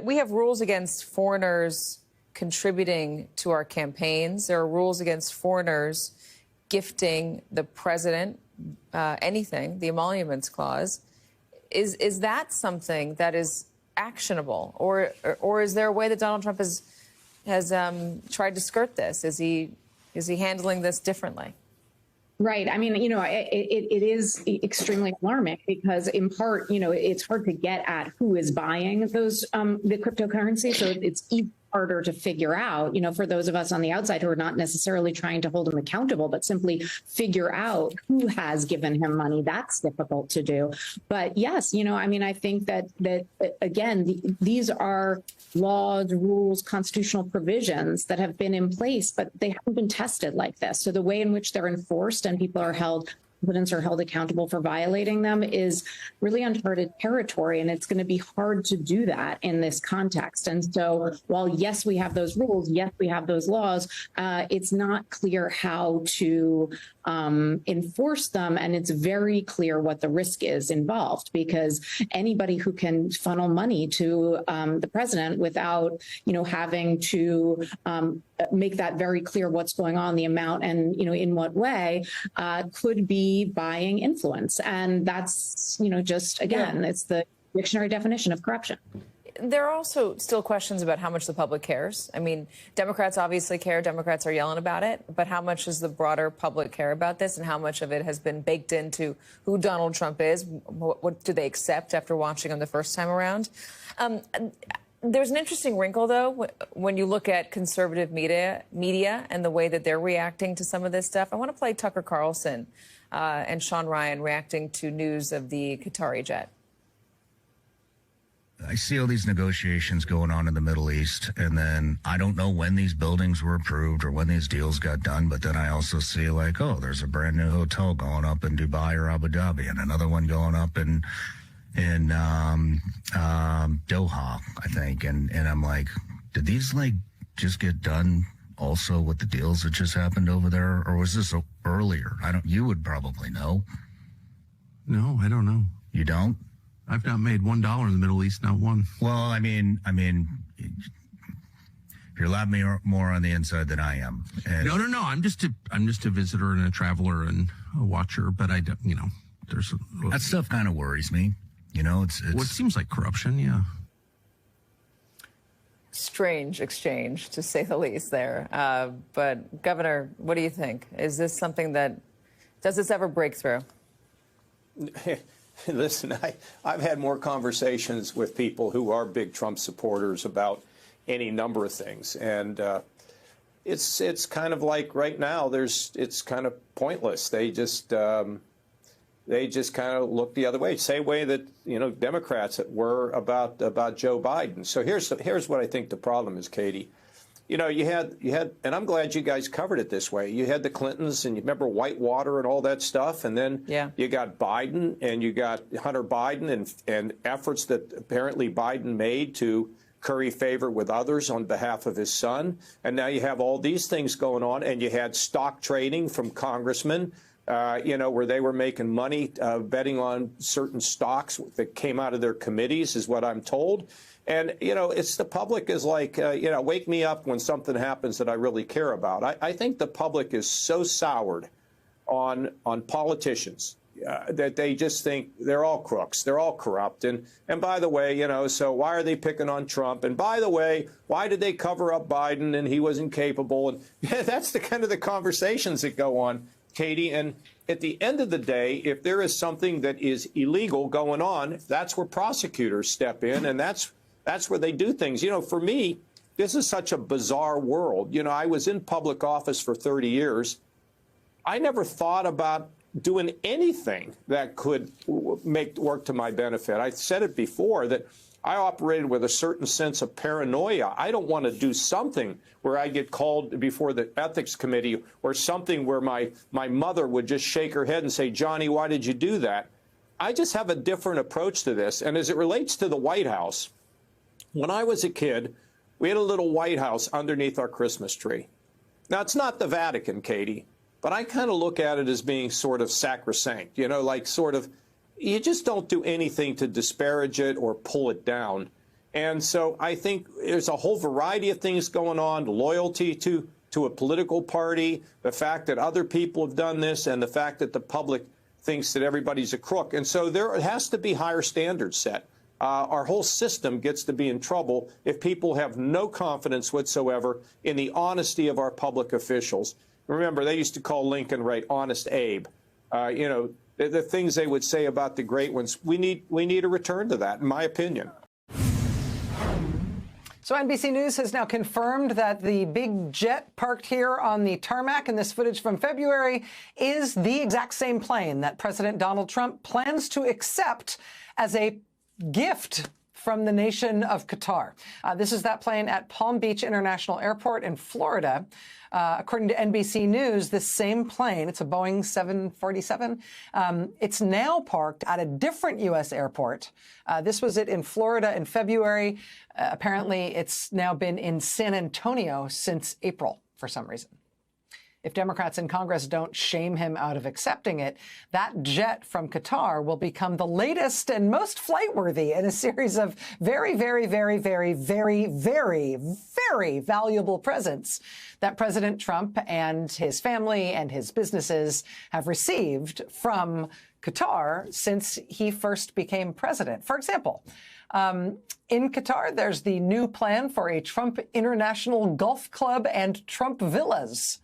we have rules against foreigners contributing to our campaigns. There are rules against foreigners gifting the president anything, the emoluments clause. Is that something that is actionable, or is there a way that Donald Trump has tried to skirt this? Is he handling this differently? Right. I mean, it is extremely alarming because, in part, it's hard to get at who is buying those the cryptocurrency. So it's even harder to figure out, for those of us on the outside who are not necessarily trying to hold him accountable, but simply figure out who has given him money. That's difficult to do. But yes, I think that again, these are laws, rules, constitutional provisions that have been in place, but they haven't been tested like this. So the way in which they're enforced and people are held accountable for violating them is really uncharted territory, and it's going to be hard to do that in this context. And so while, yes, we have those rules, yes, we have those laws, it's not clear how to enforce them, and it's very clear what the risk is involved, because anybody who can funnel money to the president without, having to make that very clear what's going on, the amount, and in what way, could be buying influence. And that's just, again, it's the dictionary definition of corruption. There are also still questions about how much the public cares. I mean, Democrats obviously care. Democrats are yelling about it. But how much does the broader public care about this, and how much of it has been baked into who Donald Trump is? What do they accept after watching him the first time around? There's an interesting wrinkle, though, when you look at conservative media and the way that they're reacting to some of this stuff. I want to play Tucker Carlson and Sean Ryan reacting to news of the Qatari jet. I see all these negotiations going on in the Middle East, and then I don't know when these buildings were approved or when these deals got done, but then I also see there's a brand new hotel going up in Dubai or Abu Dhabi and another one going up in Doha, I think. And I'm like, did these just get done also with the deals that just happened over there? Or was this earlier? You would probably know. No, I don't know. You don't? I've not made $1 in the Middle East, not one. Well, I mean, you're a lot more on the inside than I am. And No. I'm just a visitor and a traveler and a watcher. But I don't, there's that stuff kind of worries me. It's what seems like corruption. Yeah. Strange exchange, to say the least, there. But Governor, what do you think? Is this something does this ever break through? Listen, I've had more conversations with people who are big Trump supporters about any number of things, and it's kind of like right now it's kind of pointless. They just kind of look the other way, same way that Democrats were about Joe Biden. So here's what I think the problem is, Katie. You had, and I'm glad you guys covered it this way. You had the Clintons, and you remember Whitewater and all that stuff, and then you got Biden, and you got Hunter Biden, and efforts that apparently Biden made to curry favor with others on behalf of his son. And now you have all these things going on, and you had stock trading from congressmen, where they were making money betting on certain stocks that came out of their committees, is what I'm told. And, it's the public is like, wake me up when something happens that I really care about. I think the public is so soured on politicians that they just think they're all crooks. They're all corrupt. And by the way, so why are they picking on Trump? And by the way, why did they cover up Biden and he was incapable? And that's the kind of the conversations that go on, Katie. And at the end of the day, if there is something that is illegal going on, that's where prosecutors step in, and that's where they do things. For me, this is such a bizarre world. I was in public office for 30 years. I never thought about doing anything that could work to my benefit. I said it before that I operated with a certain sense of paranoia. I don't want to do something where I get called before the ethics committee or something where my mother would just shake her head and say, Johnny, why did you do that? I just have a different approach to this. And as it relates to the White House, when I was a kid, we had a little White House underneath our Christmas tree. Now, it's not the Vatican, Katie, but I kind of look at it as being sort of sacrosanct, you just don't do anything to disparage it or pull it down. And so I think there's a whole variety of things going on, loyalty to a political party, the fact that other people have done this, and the fact that the public thinks that everybody's a crook. And so there has to be higher standards set. Our whole system gets to be in trouble if people have no confidence whatsoever in the honesty of our public officials. Remember, they used to call Lincoln, right, Honest Abe. You know, the things they would say about the great ones. We need a return to that, in my opinion. So NBC News has now confirmed that the big jet parked here on the tarmac in this footage from February is the exact same plane that President Donald Trump plans to accept as a gift from the nation of Qatar. This is that plane at Palm Beach International Airport in Florida. According to NBC News, this same plane, it's a Boeing 747, it's now parked at a different U.S. airport. This was it in Florida in February. Apparently, it's now been in San Antonio since April for some reason. If Democrats in Congress don't shame him out of accepting it, that jet from Qatar will become the latest and most flight-worthy in a series of very, very, very, very, very, very, very valuable presents that President Trump and his family and his businesses have received from Qatar since he first became president. For example, in Qatar, there's the new plan for a Trump International Golf Club and Trump Villas.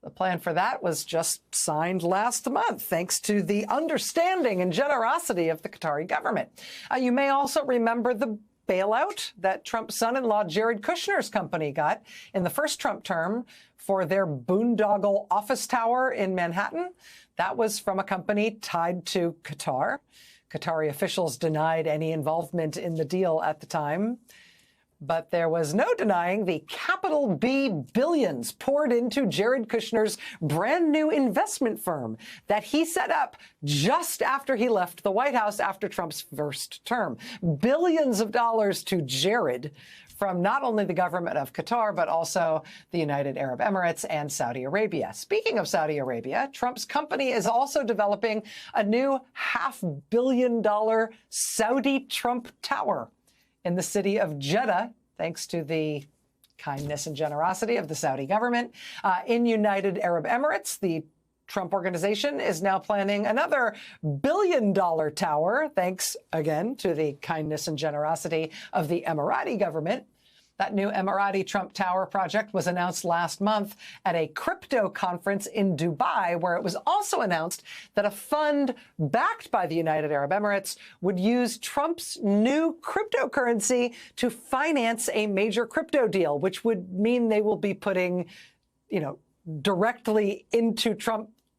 The plan for that was just signed last month, thanks to the understanding and generosity of the Qatari government. You may also remember the bailout that Trump's son-in-law Jared Kushner's company got in the first Trump term for their boondoggle office tower in Manhattan. That was from a company tied to Qatar. Qatari officials denied any involvement in the deal at the time. But there was no denying the capital B billions poured into Jared Kushner's brand new investment firm that he set up just after he left the White House after Trump's first term. Billions of dollars to Jared from not only the government of Qatar, but also the United Arab Emirates and Saudi Arabia. Speaking of Saudi Arabia, Trump's company is also developing a new $500 million Saudi Trump Tower in the city of Jeddah, thanks to the kindness and generosity of the Saudi government. In United Arab Emirates, the Trump organization is now planning another billion-dollar tower, thanks again to the kindness and generosity of the Emirati government. That new Emirati Trump Tower project was announced last month at a crypto conference in Dubai, where it was also announced that a fund backed by the United Arab Emirates would use Trump's new cryptocurrency to finance a major crypto deal, which would mean they will be putting, directly into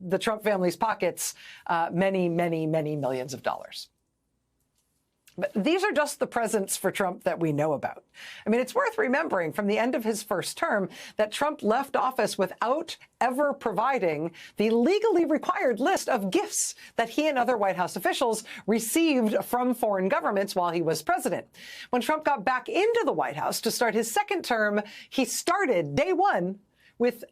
the Trump family's pockets, many, many, many millions of dollars. But these are just the presents for Trump that we know about. I mean, it's worth remembering from the end of his first term that Trump left office without ever providing the legally required list of gifts that he and other White House officials received from foreign governments while he was president. When Trump got back into the White House to start his second term, he started day one with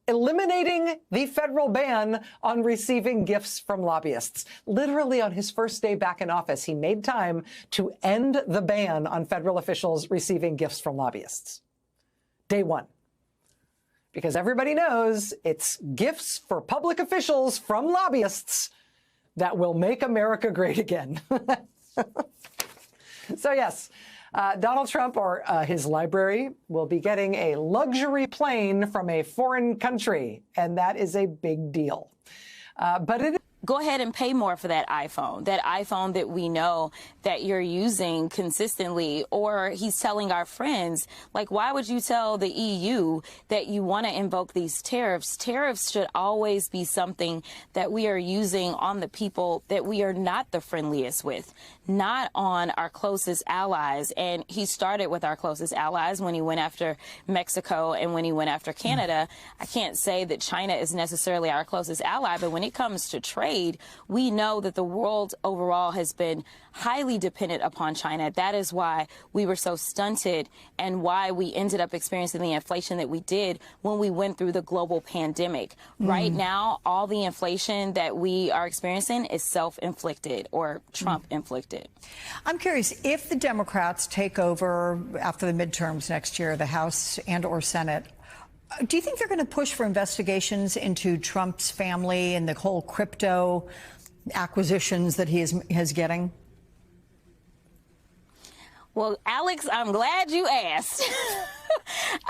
eliminating the federal ban on receiving gifts from lobbyists. Literally on his first day back in office, he made time to end the ban on federal officials receiving gifts from lobbyists. Day one. Because everybody knows it's gifts for public officials from lobbyists that will make America great again. So yes, Donald Trump or his library will be getting a luxury plane from a foreign country, and that is a big deal. But it go ahead and pay more for that iPhone that we know that you're using consistently. Or he's telling our friends, like, why would you tell the EU that you want to invoke these tariffs? Tariffs should always be something that we are using on the people that we are not the friendliest with, not on our closest allies. And he started with our closest allies when he went after Mexico and when he went after Canada. I can't say that China is necessarily our closest ally, but when it comes to trade, trade, we know that the world overall has been highly dependent upon China. That is why we were so stunted and why we ended up experiencing the inflation that we did when we went through the global pandemic. Right now, all the inflation that we are experiencing is self-inflicted or Trump-inflicted. I'm curious, if the Democrats take over after the midterms next year, the House and or Senate, do you think they're going to push for investigations into Trump's family and the whole crypto acquisitions that he is getting? Well, Alex, I'm glad you asked.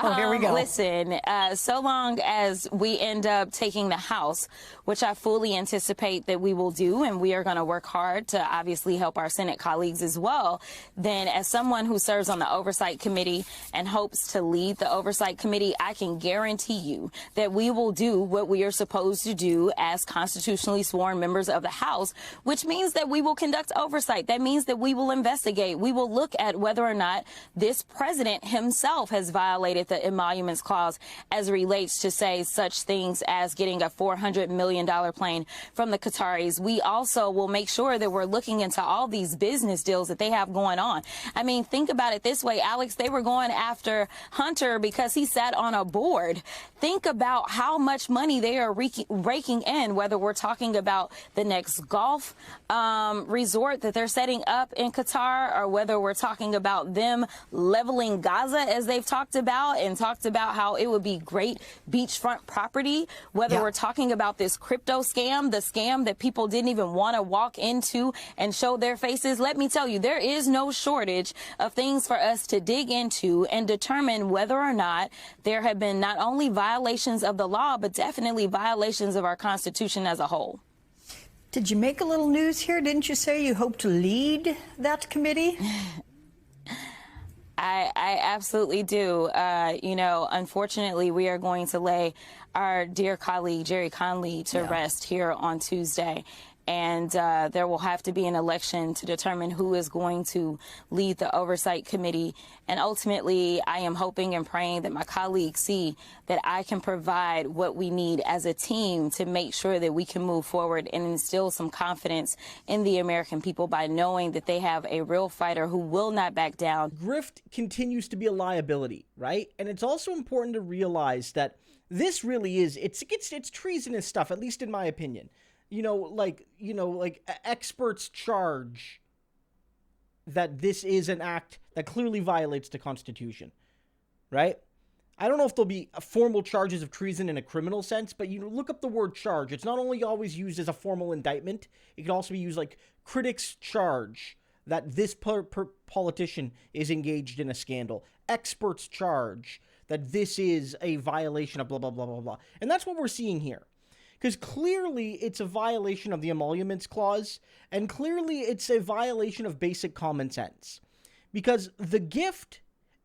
Oh, here we go. Listen, so long as we end up taking the House, which I fully anticipate that we will do, and we are going to work hard to obviously help our Senate colleagues as well, then as someone who serves on the Oversight Committee and hopes to lead the Oversight Committee, I can guarantee you that we will do what we are supposed to do as constitutionally sworn members of the House, which means that we will conduct oversight. That means that we will investigate. We will look at whether or not this president himself has violated the emoluments clause as it relates to, say, such things as getting a $400 million plane from the Qataris. We also will make sure that we're looking into all these business deals that they have going on. I mean, think about it this way, Alex. They were going after Hunter because he sat on a board. Think about how much money they are raking in, whether we're talking about the next golf resort that they're setting up in Qatar, or whether we're talking about them leveling Gaza, as they've talked about how it would be great beachfront property, whether we're talking about this crypto scam, the scam that people didn't even want to walk into and show their faces. Let me tell you, there is no shortage of things for us to dig into and determine whether or not there have been not only violations of the law, but definitely violations of our Constitution as a whole. Did you make a little news here? Didn't you say you hope to lead that committee? I absolutely do. Unfortunately, we are going to lay our dear colleague, Jerry Conley, to rest here on Tuesday. And there will have to be an election to determine who is going to lead the Oversight Committee. And ultimately, I am hoping and praying that my colleagues see that I can provide what we need as a team to make sure that we can move forward and instill some confidence in the American people by knowing that they have a real fighter who will not back down. Grift continues to be a liability, right? And it's also important to realize that this really is, it's treasonous stuff, at least in my opinion. Experts charge that this is an act that clearly violates the Constitution, right? I don't know if there'll be formal charges of treason in a criminal sense, but you look up the word charge. It's not only always used as a formal indictment, it can also be used like critics charge that this politician is engaged in a scandal. Experts charge that this is a violation of blah, blah, blah, blah, blah. And that's what we're seeing here. Because clearly it's a violation of the emoluments clause, and clearly it's a violation of basic common sense. Because the gift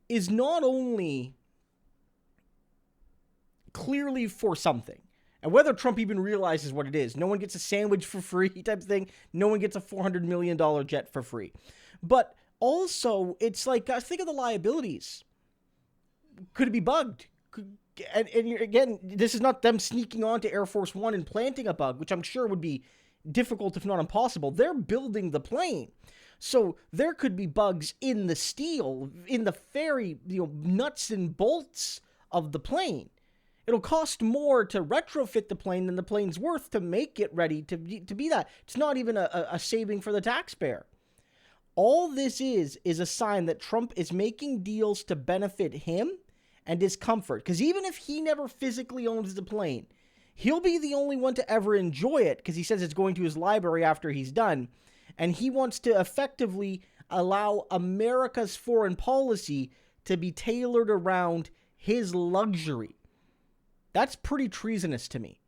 is not only clearly for something, and whether Trump even realizes what it is, no one gets a sandwich for free type thing, no one gets a $400 million jet for free. But also, it's like, think of the liabilities. Could it be bugged? And again, this is not them sneaking onto Air Force One and planting a bug, which I'm sure would be difficult, if not impossible. They're building the plane. So there could be bugs in the steel, in the very nuts and bolts of the plane. It'll cost more to retrofit the plane than the plane's worth to make it ready to be that. It's not even a saving for the taxpayer. All this is a sign that Trump is making deals to benefit him and his comfort. Because even if he never physically owns the plane, he'll be the only one to ever enjoy it, because he says it's going to his library after he's done. And he wants to effectively allow America's foreign policy to be tailored around his luxury. That's pretty treasonous to me.